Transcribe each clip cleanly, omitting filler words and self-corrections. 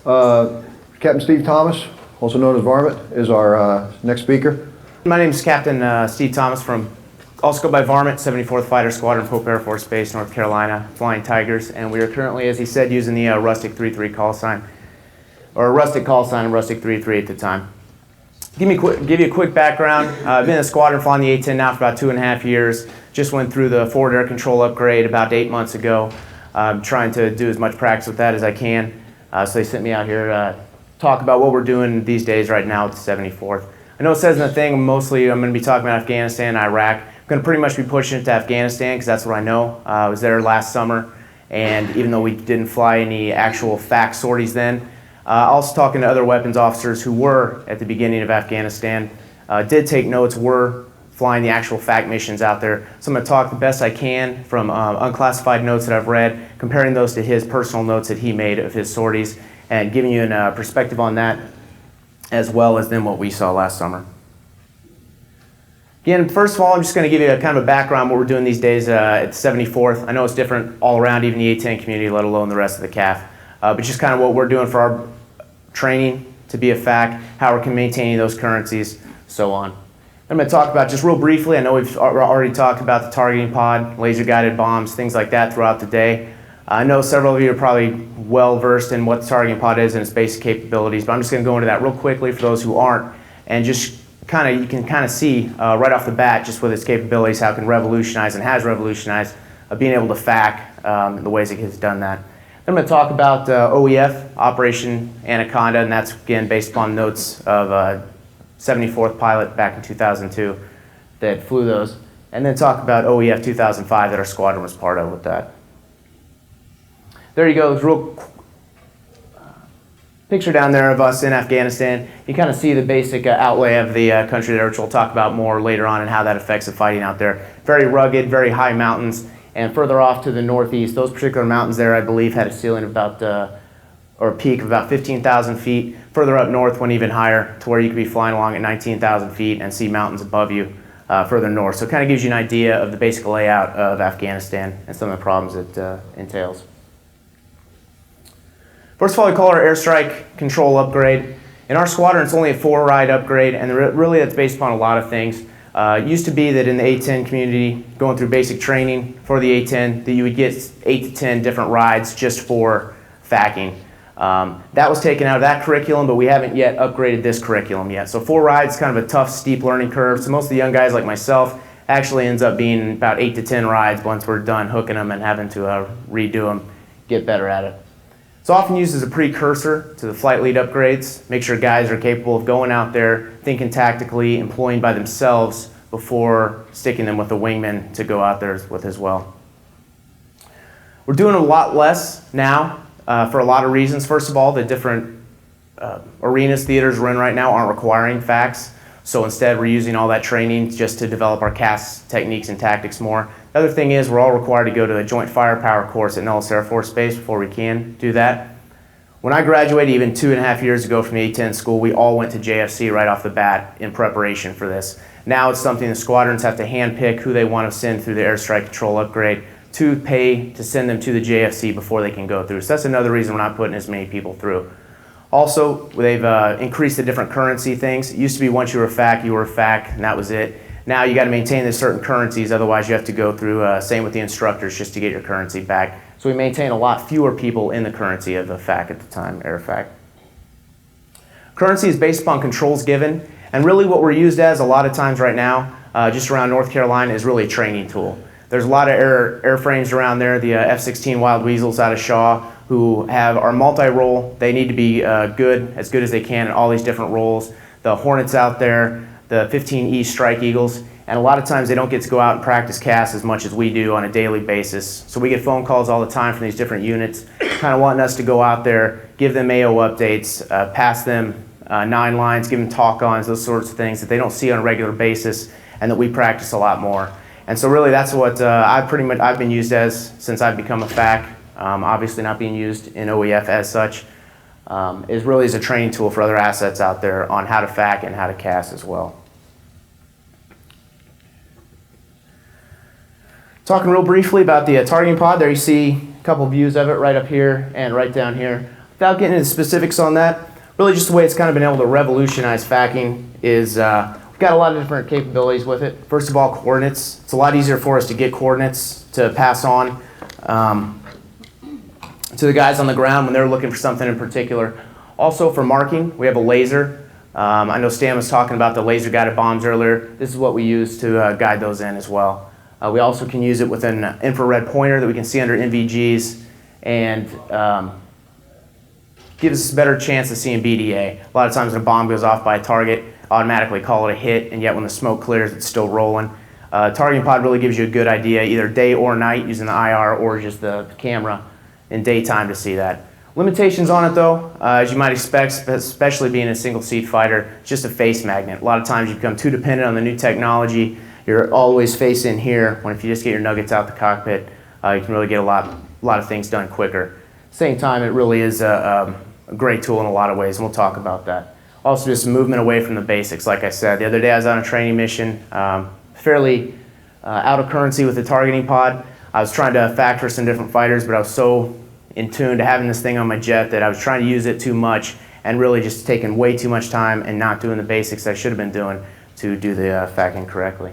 Captain Steve Thomas, also known as Varmint, is our next speaker. My name is Captain Steve Thomas from, also go by Varmint, 74th Fighter Squadron, Pope Air Force Base, North Carolina, Flying Tigers, and we are currently, as he said, using the Rustic 3-3 call sign, or Rustic call sign and Rustic 3-3 at the time. Give you a quick background. I've been in the squadron flying the A-10 now for about 2.5 years. Just went through the forward air control upgrade about 8 months ago. I'm trying to do as much practice with that as I can. So they sent me out here to talk about what we're doing these days right now with the 74th. I know it says in the thing, mostly I'm going to be talking about Afghanistan and Iraq. I'm going to pretty much be pushing it to Afghanistan because that's what I know. I was there last summer, and even though we didn't fly any actual FAC sorties then, also talking to other weapons officers who were at the beginning of Afghanistan, did take notes, were flying the actual FAC missions out there. So I'm going to talk the best I can from unclassified notes that I've read, comparing those to his personal notes that he made of his sorties, and giving you a perspective on that, as well as then what we saw last summer. Again, first of all, I'm just going to give you a kind of a background what we're doing these days at the 74th. I know it's different all around, even the A-10 community, let alone the rest of the CAF. But just kind of what we're doing for our training to be a FAC, how we're maintaining those currencies, so on. I'm going to talk about, just real briefly, I know we've already talked about the targeting pod, laser-guided bombs, things like that throughout the day. I know several of you are probably well-versed in what the targeting pod is and its basic capabilities, but I'm just going to go into that real quickly for those who aren't, and just kind of, you can kind of see right off the bat, just with its capabilities, how it can revolutionize and has revolutionized being able to FAC the ways it has done that. I'm going to talk about OEF, Operation Anaconda, and that's again based upon notes of 74th pilot back in 2002 that flew those, and then talk about OEF 2005 that our squadron was part of with that. There you go, real picture down there of us in Afghanistan. You kind of see the basic outlay of the country there, which we'll talk about more later on and how that affects the fighting out there. Very rugged, very high mountains. And further off to the northeast, those particular mountains there, I believe, had a ceiling of about, or a peak of about 15,000 feet. Further up north went even higher, to where you could be flying along at 19,000 feet and see mountains above you further north. So it kind of gives you an idea of the basic layout of Afghanistan and some of the problems it entails. First of all, we call our airstrike control upgrade. In our squadron, it's only a 4-ride upgrade, and really that's based upon a lot of things. It used to be that in the A-10 community, going through basic training for the A-10, that you would get 8 to 10 different rides just for FACing. That was taken out of that curriculum, but we haven't yet upgraded this curriculum yet. So 4 rides is kind of a tough, steep learning curve. So most of the young guys like myself actually ends up being about 8 to 10 rides once we're done hooking them and having to redo them, get better at it. It's often used as a precursor to the flight lead upgrades. Make sure guys are capable of going out there, thinking tactically, employing by themselves before sticking them with a wingman to go out there with as well. We're doing a lot less now for a lot of reasons. First of all, the different arenas, theaters we're in right now aren't requiring FACs. So instead, we're using all that training just to develop our CAS techniques and tactics more. The other thing is we're all required to go to a joint firepower course at Nellis Air Force Base before we can do that. When I graduated even 2.5 years ago from the A-10 school, we all went to JFC right off the bat in preparation for this. Now it's something the squadrons have to handpick who they want to send through the airstrike control upgrade to pay to send them to the JFC before they can go through. So that's another reason we're not putting as many people through. Also, they've increased the different currency things. It used to be once you were a FAC, and that was it. Now you got to maintain the certain currencies, otherwise you have to go through, same with the instructors, just to get your currency back. So we maintain a lot fewer people in the currency of the FAC at the time, air FAC. Currency is based upon controls given, and really what we're used as a lot of times right now, just around North Carolina, is really a training tool. There's a lot of airframes around there, the F-16 Wild Weasels out of Shaw, who are multi-role. They need to be good as they can in all these different roles. The Hornets out there, the 15E Strike Eagles, and a lot of times they don't get to go out and practice CAS as much as we do on a daily basis. So we get phone calls all the time from these different units, kind of wanting us to go out there, give them AO updates, pass them 9 lines, give them talk-ons, those sorts of things that they don't see on a regular basis and that we practice a lot more. And so really that's what I've been used as since I've become a FAC. Obviously not being used in OEF as such, is really as a training tool for other assets out there on how to FAC and how to CAS as well. Talking real briefly about the targeting pod, there you see a couple views of it right up here and right down here. without getting into specifics on that, really just the way it's kind of been able to revolutionize FACing is we've got a lot of different capabilities with it. First of all, coordinates. It's a lot easier for us to get coordinates to pass on to the guys on the ground when they're looking for something in particular. Also for marking, we have a laser. I know Stan was talking about the laser guided bombs earlier. This is what we use to guide those in as well. We also can use it with an infrared pointer that we can see under NVGs and gives us a better chance of seeing BDA. A lot of times when a bomb goes off by a target, automatically call it a hit, and yet when the smoke clears, it's still rolling. Targeting pod really gives you a good idea, either day or night, using the IR or just the camera in daytime to see that. Limitations on it though, as you might expect, especially being a single seat fighter, it's just a face magnet. A lot of times you become too dependent on the new technology. You're always facing here, when if you just get your nuggets out the cockpit, you can really get a lot of things done quicker. Same time, it really is a great tool in a lot of ways, and we'll talk about that. Also, just movement away from the basics, like I said. The other day I was on a training mission, fairly out of currency with the targeting pod. I was trying to factor some different fighters, but I was so in tune to having this thing on my jet that I was trying to use it too much and really just taking way too much time and not doing the basics I should have been doing to do the FACing correctly.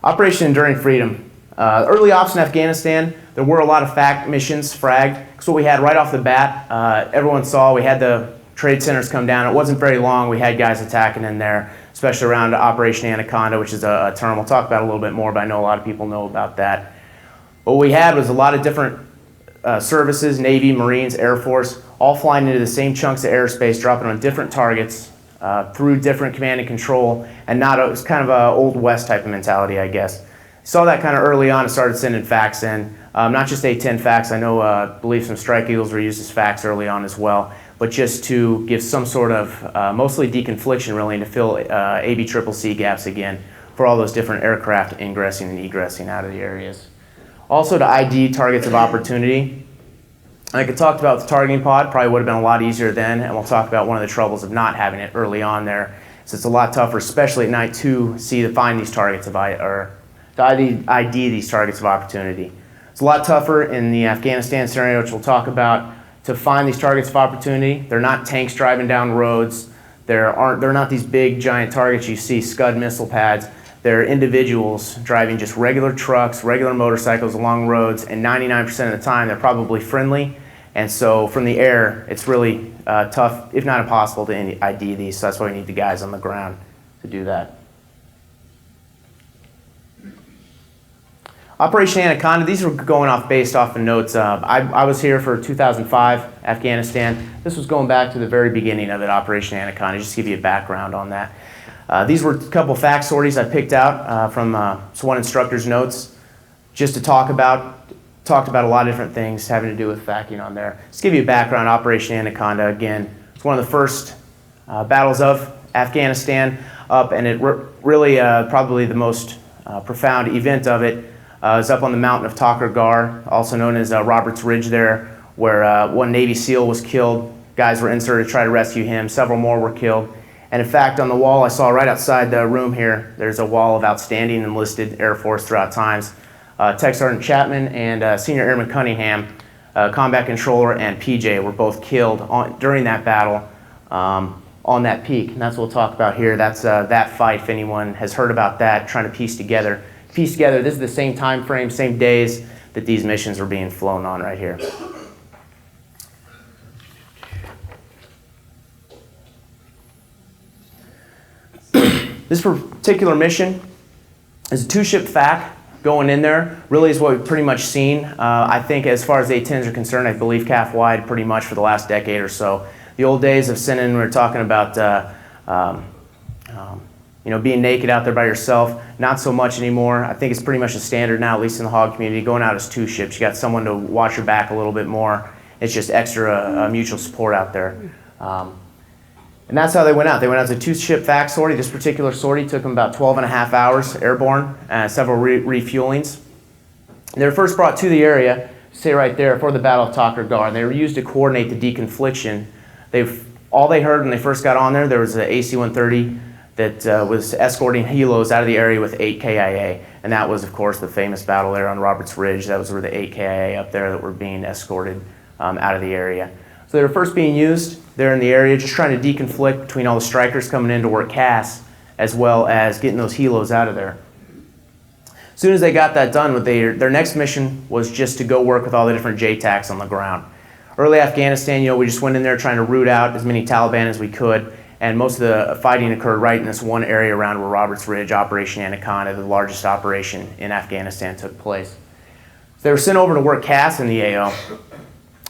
Operation Enduring Freedom. Early ops in Afghanistan, there were a lot of FAC missions, fragged. That's what we had right off the bat. Everyone saw we had the trade centers come down. It wasn't very long. We had guys attacking in there, especially around Operation Anaconda, which is a term we'll talk about a little bit more, but I know a lot of people know about that. What we had was a lot of different services, Navy, Marines, Air Force, all flying into the same chunks of airspace, dropping on different targets through different command and control, and it was kind of an Old West type of mentality, I guess. Saw that kind of early on and started sending FACs in. Not just A-10 FACs, I know, I believe some Strike Eagles were used as FACs early on as well, but just to give some sort of, mostly deconfliction really, and to fill ABCCC gaps again for all those different aircraft ingressing and egressing out of the areas. Also to ID targets of opportunity. Like I talked about with the targeting pod, probably would have been a lot easier then, and we'll talk about one of the troubles of not having it early on there. So it's a lot tougher, especially at night, to find these targets of to ID these targets of opportunity. It's a lot tougher in the Afghanistan scenario, which we'll talk about, to find these targets of opportunity. They're not tanks driving down roads. They're not these big giant targets you see, Scud missile pads. They're individuals driving just regular trucks, regular motorcycles along roads, and 99% of the time they're probably friendly. And so from the air, it's really tough, if not impossible, to ID these. So that's why we need the guys on the ground to do that. Operation Anaconda, these were going off based off of notes. I was here for 2005, Afghanistan. This was going back to the very beginning of it, Operation Anaconda, just to give you a background on that. These were a couple fact sorties I picked out from one instructor's notes just to talked about a lot of different things having to do with FACing on there. Just to give you a background, Operation Anaconda, again, it's one of the first battles of Afghanistan up, and it really probably the most profound event of it is up on the mountain of Takur Gar, also known as Roberts Ridge there, where one Navy SEAL was killed. Guys were inserted to try to rescue him. Several more were killed. And in fact, on the wall I saw right outside the room here, there's a wall of outstanding enlisted Air Force throughout times. Tech Sergeant Chapman and Senior Airman Cunningham, Combat Controller, and PJ were both killed during that battle on that peak. And that's what we'll talk about here. That's that fight, if anyone has heard about that, trying to piece together, this is the same time frame, same days that these missions were being flown on right here. This particular mission is a two-ship FAC going in there. Really is what we've pretty much seen. I think as far as A-10s are concerned, I believe CAF-wide pretty much for the last decade or so. The old days of sending, we were talking about being naked out there by yourself. Not so much anymore. I think it's pretty much a standard now, at least in the hog community, going out as two ships. You got someone to watch your back a little bit more. It's just extra mutual support out there. And that's how they went out. They went out as a two-ship FAC sortie. This particular sortie took them about 12 and a half hours airborne, several refuelings. They were first brought to the area, say right there, for the Battle of Takur Gar. They were used to coordinate the deconfliction. All they heard when they first got on there was an AC-130 that was escorting helos out of the area with 8 KIA. And that was, of course, the famous battle there on Roberts Ridge. That was where the 8 KIA up there that were being escorted out of the area. So they were first being used there in the area, just trying to deconflict between all the strikers coming in to work CAS, as well as getting those helos out of there. As soon as they got that done, their next mission was just to go work with all the different JTACs on the ground. Early Afghanistan, we just went in there trying to root out as many Taliban as we could, and most of the fighting occurred right in this one area around where Roberts Ridge, Operation Anaconda, the largest operation in Afghanistan, took place. So they were sent over to work CAS in the AO.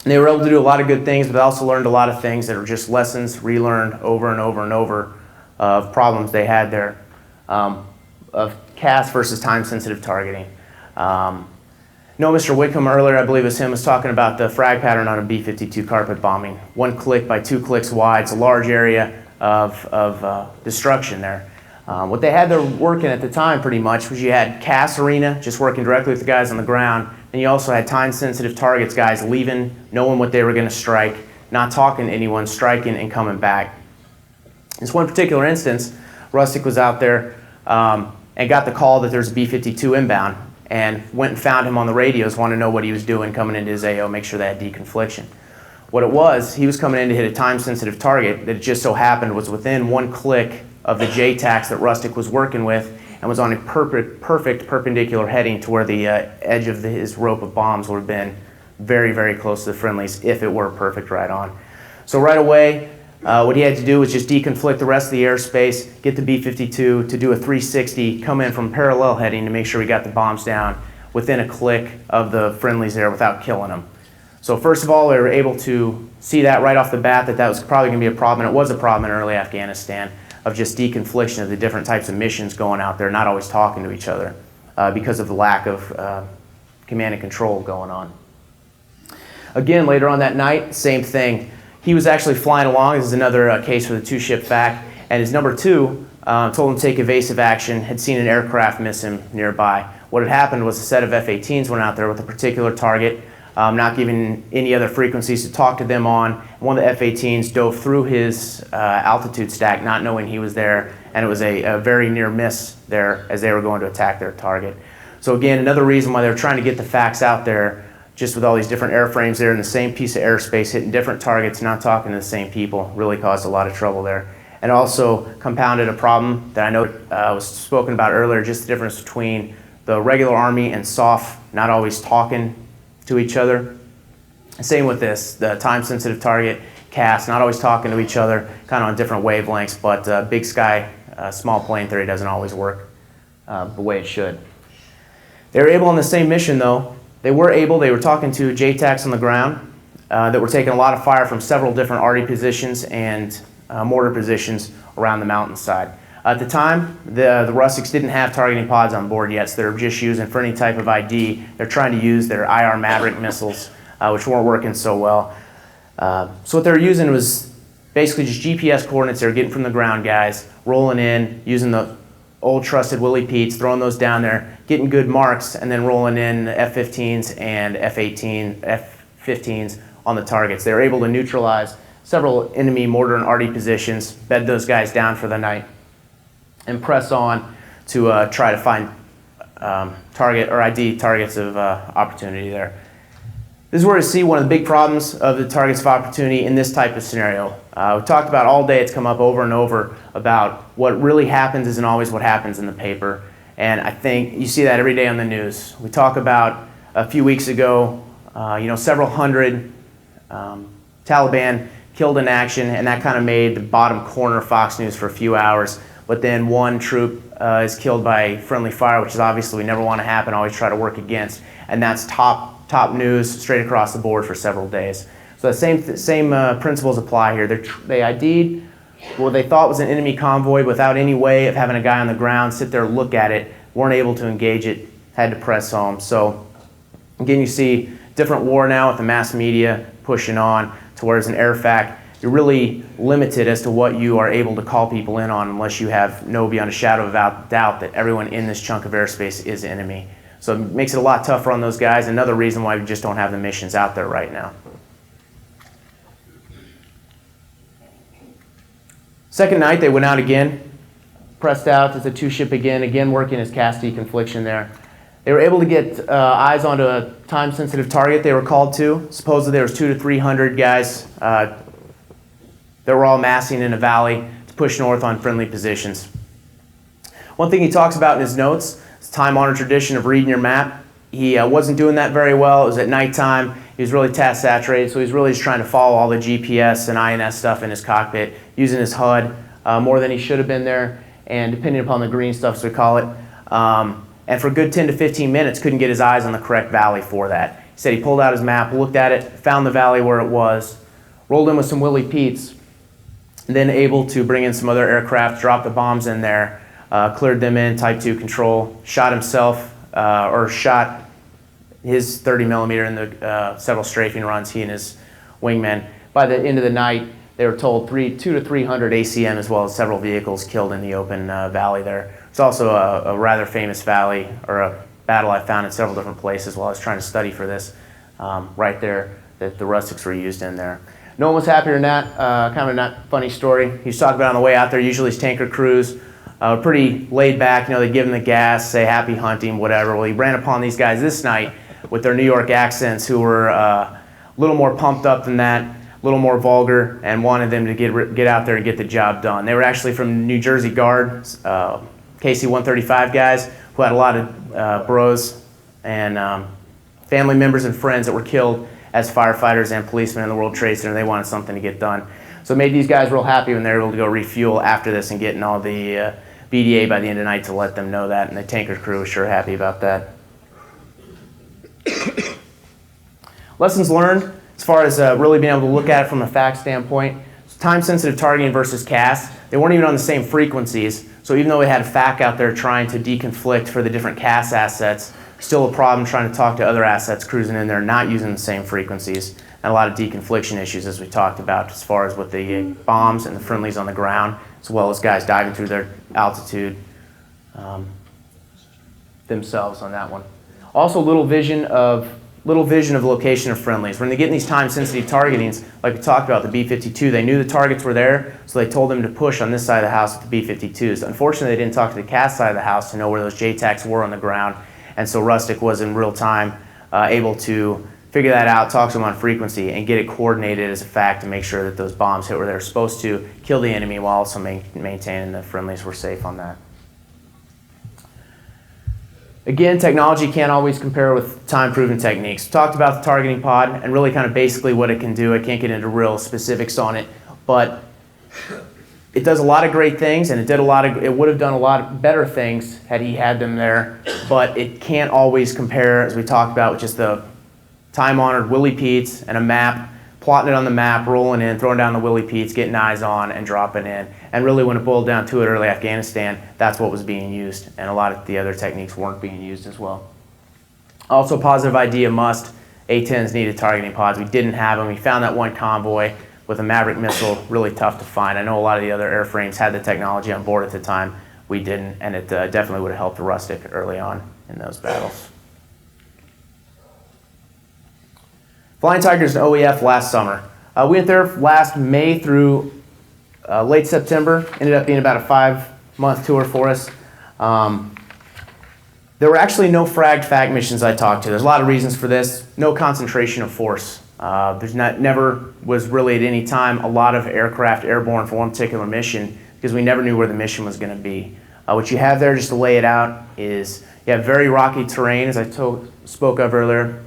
And they were able to do a lot of good things, but they also learned a lot of things that are just lessons relearned over and over and over of problems they had there, of CAS versus time-sensitive targeting. Mr. Wickham earlier, I believe it was him, was talking about the frag pattern on a B-52 carpet bombing. 1 click by 2 clicks wide. It's a large area of destruction there. What they had there working at the time pretty much was you had CAS arena, just working directly with the guys on the ground, and you also had time-sensitive targets, guys leaving, knowing what they were going to strike, not talking to anyone, striking and coming back. In this one particular instance, Rustic was out there and got the call that there's a B-52 inbound, and went and found him on the radios, wanted to know what he was doing coming into his AO, make sure they had deconfliction. What it was, he was coming in to hit a time-sensitive target that it just so happened was within 1 click of the JTACs that Rustic was working with, and was on a perfect perpendicular heading to where the edge of his rope of bombs would have been very, very close to the friendlies if it were perfect right on. So right away, what he had to do was just deconflict the rest of the airspace, get the B-52 to do a 360, come in from parallel heading to make sure we got the bombs down within a click of the friendlies there without killing them. So first of all, they were able to see that right off the bat that was probably going to be a problem. It was a problem in early Afghanistan of just deconfliction of the different types of missions going out there, not always talking to each other because of the lack of command and control going on. Again, later on that night, same thing. He was actually flying along. This is another case for the 2-ship FAC, and his number 2 told him to take evasive action, had seen an aircraft miss him nearby. What had happened was a set of F-18s went out there with a particular target, not giving any other frequencies to talk to them on. One of the F-18s dove through his altitude stack, not knowing he was there, and it was a very near miss there as they were going to attack their target. So again, another reason why they were trying to get the FACs out there, just with all these different airframes there in the same piece of airspace, hitting different targets, not talking to the same people, really caused a lot of trouble there. And also compounded a problem that I know was spoken about earlier, just the difference between the regular Army and SOF not always talking to each other. Same with this, the time-sensitive target, CAS, not always talking to each other, kind of on different wavelengths, but big sky, small plane theory doesn't always work the way it should. They were able on the same mission though. They were talking to JTACs on the ground that were taking a lot of fire from several different arty positions and mortar positions around the mountainside. At the time, the Rustics didn't have targeting pods on board yet, so they were just using, for any type of ID, they're trying to use their IR Maverick missiles, which weren't working so well. So what they were using was basically just GPS coordinates they were getting from the ground guys, rolling in, using the old trusted Willie Pete's, throwing those down there, getting good marks, and then rolling in F-15s and F-15s on the targets. They were able to neutralize several enemy mortar and arty positions, bed those guys down for the night, and press on to try to find target or ID targets of opportunity there. This is where we see one of the big problems of the targets of opportunity in this type of scenario. We talked about all day, it's come up over and over about what really happens isn't always what happens in the paper. And I think you see that every day on the news. We talk about a few weeks ago, several hundred Taliban killed in action, and that kind of made the bottom corner of Fox News for a few hours. But then one troop is killed by friendly fire, which is obviously we never want to happen, always try to work against. And that's top news straight across the board for several days. So the same principles apply here. They ID'd what they thought was an enemy convoy without any way of having a guy on the ground sit there, look at it, weren't able to engage it, had to press home. So again, you see different war now with the mass media pushing on to where as an AirFAC, you're really limited as to what you are able to call people in on unless you know beyond a shadow of doubt that everyone in this chunk of airspace is enemy. So it makes it a lot tougher on those guys. Another reason why we just don't have the missions out there right now. Second night, they went out again. pressed out as a two-ship again working as cast deconfliction there. They were able to get eyes onto a time-sensitive target they were called to. Supposedly there was 200 to 300 guys that were all massing in a valley to push north on friendly positions. One thing he talks about in his notes is the time-honored tradition of reading your map. He wasn't doing that very well. It was at nighttime. He was really task saturated, so he's really just trying to follow all the GPS and INS stuff in his cockpit, using his HUD more than he should have been there, and depending upon the green stuff, as we call it. And for a good 10 to 15 minutes, couldn't get his eyes on the correct valley for that. He said he pulled out his map, looked at it, found the valley where it was, rolled in with some Willie Pete's, and then able to bring in some other aircraft, drop the bombs in there, cleared them in, Type 2 control, shot himself, or shot his 30 millimeter in the several strafing runs, he and his wingmen. By the end of the night, they were told 200 to 300 ACM as well as several vehicles killed in the open valley there. It's also a rather famous valley, or a battle I found in several different places while I was trying to study for this, right there, that the rustics were used in there. No one was happier than that. Kind of a not funny story. He was talking about on the way out there, usually his tanker crews, pretty laid back, you know, they give him the gas, say happy hunting, whatever. Well, he ran upon these guys this night with their New York accents who were a little more pumped up than that, a little more vulgar, and wanted them to get out there and get the job done. They were actually from New Jersey Guard, KC-135 guys who had a lot of bros and family members and friends that were killed as firefighters and policemen in the World Trade Center. They wanted something to get done. So it made these guys real happy when they were able to go refuel after this and getting all the BDA by the end of the night to let them know that, and the tanker crew was sure happy about that. Lessons learned as far as really being able to look at it from a FAC standpoint. Time-sensitive targeting versus cast. They weren't even on the same frequencies, so even though we had a FAC out there trying to deconflict for the different cast assets, still a problem trying to talk to other assets cruising in there not using the same frequencies, and a lot of deconfliction issues as we talked about as far as with the bombs and the friendlies on the ground, as well as guys diving through their altitude themselves on that one. Also little vision of location of friendlies. When they get in these time-sensitive targetings, like we talked about, the B-52, they knew the targets were there, so they told them to push on this side of the house with the B-52s. Unfortunately, they didn't talk to the cast side of the house to know where those JTACs were on the ground, and so Rustic was in real time able to figure that out, talk to them on frequency, and get it coordinated as a FAC to make sure that those bombs hit where they were supposed to, kill the enemy while also maintaining the friendlies were safe on that. Again, technology can't always compare with time-proven techniques. We talked about the targeting pod and really kind of basically what it can do. I can't get into real specifics on it, but it does a lot of great things, and it would have done a lot better things had he had them there, but it can't always compare, as we talked about, with just the time-honored Willie Pete's and a map, plotting it on the map, rolling in, throwing down the Willie Pete's, getting eyes on, and dropping in. And really, when it boiled down to it, early Afghanistan, that's what was being used, and a lot of the other techniques weren't being used as well. Also, positive idea must. A-10s needed targeting pods. We didn't have them. We found that one convoy with a Maverick missile, really tough to find. I know a lot of the other airframes had the technology on board at the time. We didn't, and it definitely would have helped the Rustic early on in those battles. Flying Tigers and OEF last summer. We went there last May through late September. Ended up being about a 5-month tour for us. There were actually no fragged FAC missions I talked to. There's a lot of reasons for this. No concentration of force. Never was really at any time a lot of aircraft airborne for one particular mission because we never knew where the mission was going to be. What you have there, just to lay it out, is you have very rocky terrain, as I spoke of earlier.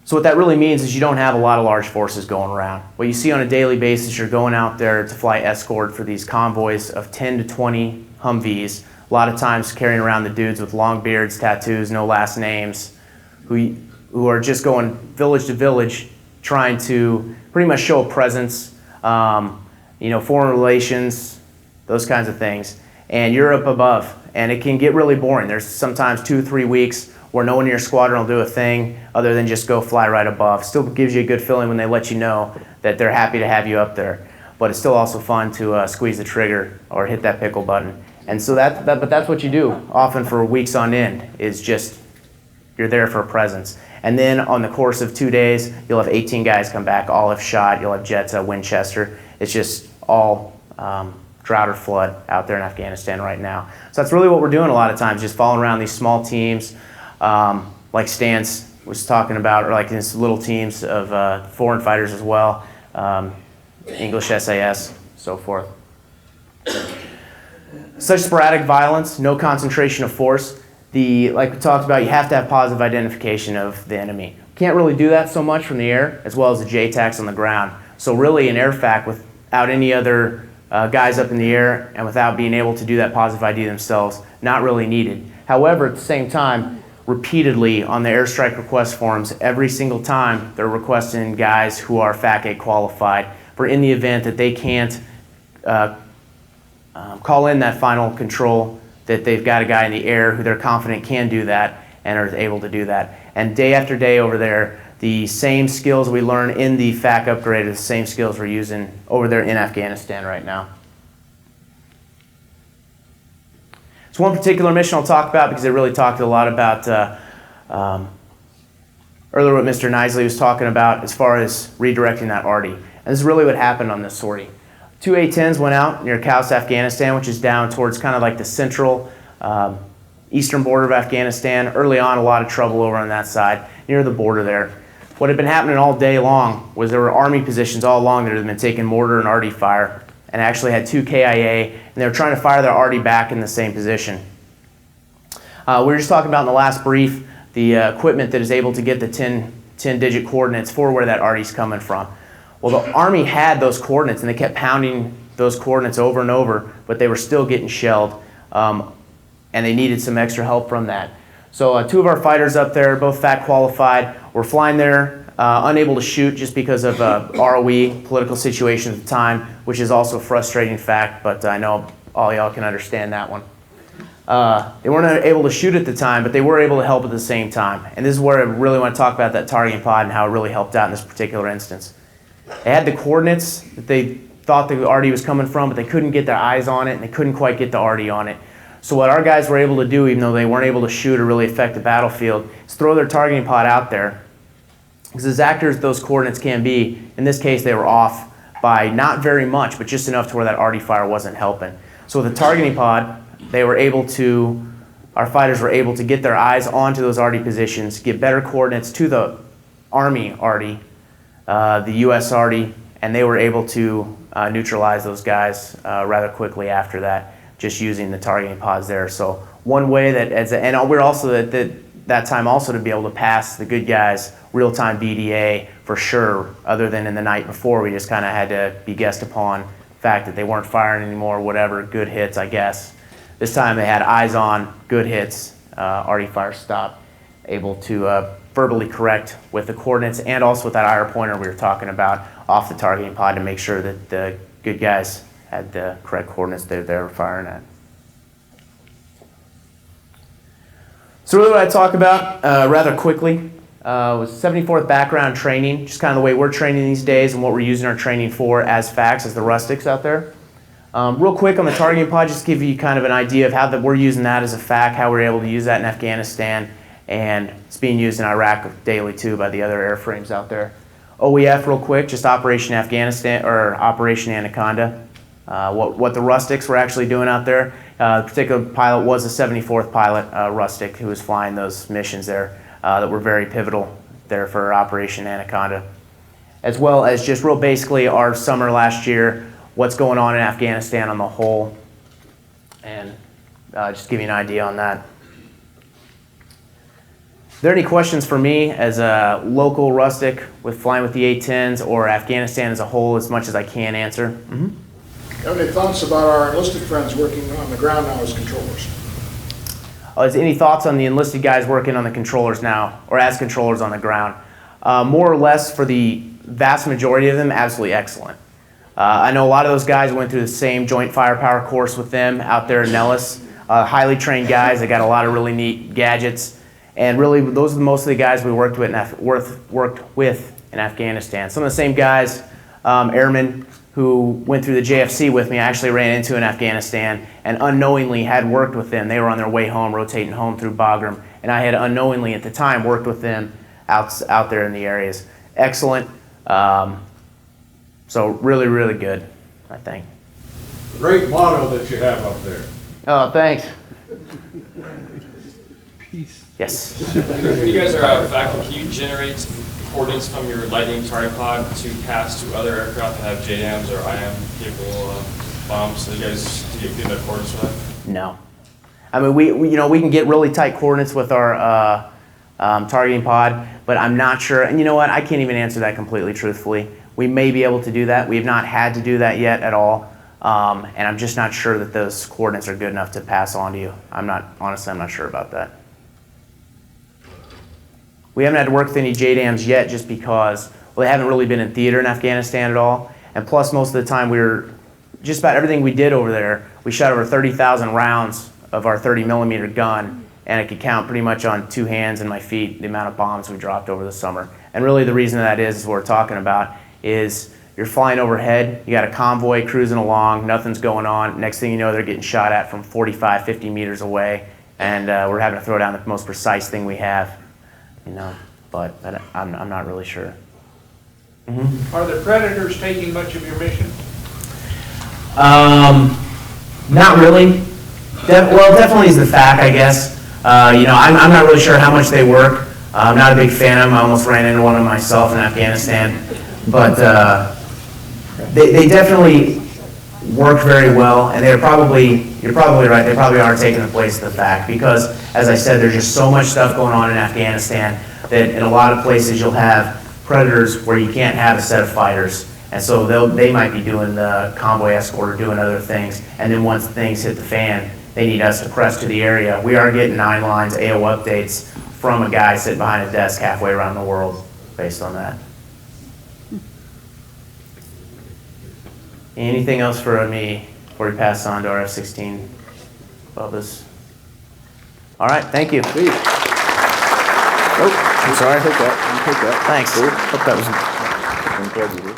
So what that really means is you don't have a lot of large forces going around. What you see on a daily basis, you're going out there to fly escort for these convoys of 10 to 20 Humvees, a lot of times carrying around the dudes with long beards, tattoos, no last names, who are just going village to village trying to pretty much show a presence, foreign relations, those kinds of things. And you're up above, and it can get really boring. There's sometimes 2 or 3 weeks where no one in your squadron will do a thing other than just go fly right above. Still gives you a good feeling when they let you know that they're happy to have you up there. But it's still also fun to squeeze the trigger or hit that pickle button. And so but that's what you do often for weeks on end, is just you're there for a presence. And then on the course of 2 days, you'll have 18 guys come back, all have shot, you'll have jets at Winchester. It's just all drought or flood out there in Afghanistan right now. So that's really what we're doing a lot of times, just following around these small teams, like Stans was talking about, or like these little teams of foreign fighters as well, English SAS, so forth. Such sporadic violence, no concentration of force. Like we talked about, you have to have positive identification of the enemy. Can't really do that so much from the air, as well as the JTACs on the ground. So really an AirFAC without any other guys up in the air and without being able to do that positive ID themselves, not really needed. However, at the same time, repeatedly on the airstrike request forms, every single time they're requesting guys who are FAC qualified for in the event that they can't call in that final control, that they've got a guy in the air who they're confident can do that and are able to do that. And day after day over there, the same skills we learn in the FAC upgrade are the same skills we're using over there in Afghanistan right now. So one particular mission I'll talk about because it really talked a lot about earlier what Mr. Nisley was talking about as far as redirecting that ARTI. And this is really what happened on this sortie. 2 A-10s went out near Kaus, Afghanistan, which is down towards kind of like the central eastern border of Afghanistan. Early on, a lot of trouble over on that side, near the border there. What had been happening all day long was there were Army positions all along there that had been taking mortar and arty fire, and actually had 2 KIA, and they were trying to fire their arty back in the same position. We were just talking about in the last brief the equipment that is able to get the 10-digit coordinates for where that arty's coming from. Well, the Army had those coordinates, and they kept pounding those coordinates over and over, but they were still getting shelled, and they needed some extra help from that. So 2 of our fighters up there, both FAC qualified, were flying there, unable to shoot just because of ROE, political situation at the time, which is also a frustrating fact, but I know all y'all can understand that one. They weren't able to shoot at the time, but they were able to help at the same time. And this is where I really want to talk about that targeting pod and how it really helped out in this particular instance. They had the coordinates that they thought the arty was coming from, but they couldn't get their eyes on it, and they couldn't quite get the arty on it. So what our guys were able to do, even though they weren't able to shoot or really affect the battlefield, is throw their targeting pod out there. Because as accurate as those coordinates can be, in this case they were off by not very much, but just enough to where that arty fire wasn't helping. So with the targeting pod, they were able to, our fighters were able to get their eyes onto those arty positions, get better coordinates to the Army arty, the US arty, and they were able to neutralize those guys rather quickly after that, just using the targeting pods there. So one way that, and we're also at that time also to be able to pass the good guys real-time BDA for sure, other than in the night before we just kind of had to be guessed upon the fact that they weren't firing anymore, whatever, good hits, I guess. This time they had eyes on, good hits, arty fire stop, able to verbally correct with the coordinates and also with that IR pointer we were talking about off the targeting pod to make sure that the good guys had the correct coordinates they were firing at. So really what I talk about rather quickly was 74th background training, just kind of the way we're training these days and what we're using our training for as FACs, as the rustics out there. Real quick on the targeting pod, just to give you kind of an idea of how that we're using that as a FAC, how we're able to use that in Afghanistan, and it's being used in Iraq daily too by the other airframes out there. OEF real quick, just Operation Afghanistan or Operation Anaconda. What the rustics were actually doing out there. The particular pilot was a 74th pilot, rustic, who was flying those missions there that were very pivotal there for Operation Anaconda. As well as just real basically our summer last year, what's going on in Afghanistan on the whole, and just give you an idea on that. Are there any questions for me as a local rustic with flying with the A-10s or Afghanistan as a whole, as much as I can answer? Mm-hmm. Have any thoughts about our enlisted friends working on the ground now as controllers? Is any thoughts on the enlisted guys working on the controllers now, or as controllers on the ground? More or less, for the vast majority of them, absolutely excellent. I know a lot of those guys went through the same joint firepower course with them out there in Nellis. Highly trained guys that got a lot of really neat gadgets. And really, those are most of the guys we worked with in Afghanistan. Some of the same guys, airmen who went through the JFC with me, I actually ran into in Afghanistan and unknowingly had worked with them. They were on their way home, rotating home through Bagram, and I had unknowingly at the time worked with them out there in the areas. Excellent. So really, really good, I think. Great motto that you have up there. Oh, thanks. Yes. When you guys are out of FAC, can you generate coordinates from your Lightning target pod to pass to other aircraft that have JDAMs or IM capable bombs? So you guys, do you give that coordinates for that? No. I mean, we can get really tight coordinates with our targeting pod, but I'm not sure. And you know what? I can't even answer that completely truthfully. We may be able to do that. We have not had to do that yet at all. And I'm just not sure that those coordinates are good enough to pass on to you. Honestly, I'm not sure about that. We haven't had to work with any JDAMs yet just because, well, they haven't really been in theater in Afghanistan at all. And plus, most of the time, just about everything we did over there, we shot over 30,000 rounds of our 30mm gun, and I could count pretty much on 2 hands and my feet the amount of bombs we dropped over the summer. And really the reason that is what we're talking about is you're flying overhead, you got a convoy cruising along, nothing's going on. Next thing you know, they're getting shot at from 45, 50 meters away, and we're having to throw down the most precise thing we have. But I'm not really sure. Are the Predators taking much of your mission? Not really. Well, definitely is the FAC, I guess. I'm not really sure how much they work. I'm not a big fan of them. I almost ran into one of myself in Afghanistan. But they definitely work very well, and you're probably right, they probably are taking the place of the FAC because, as I said, there's just so much stuff going on in Afghanistan that in a lot of places you'll have Predators where you can't have a set of fighters. And so they might be doing the convoy escort or doing other things, and then once things hit the fan, they need us to press to the area. We are getting 9 lines AO updates from a guy sitting behind a desk halfway around the world based on that. Anything else for me before we pass on to our F-16 Bubba's? All right, thank you. Steve. Nope. I'm sorry. Take that. You take that. Thanks. Cool. Hope that was incredible.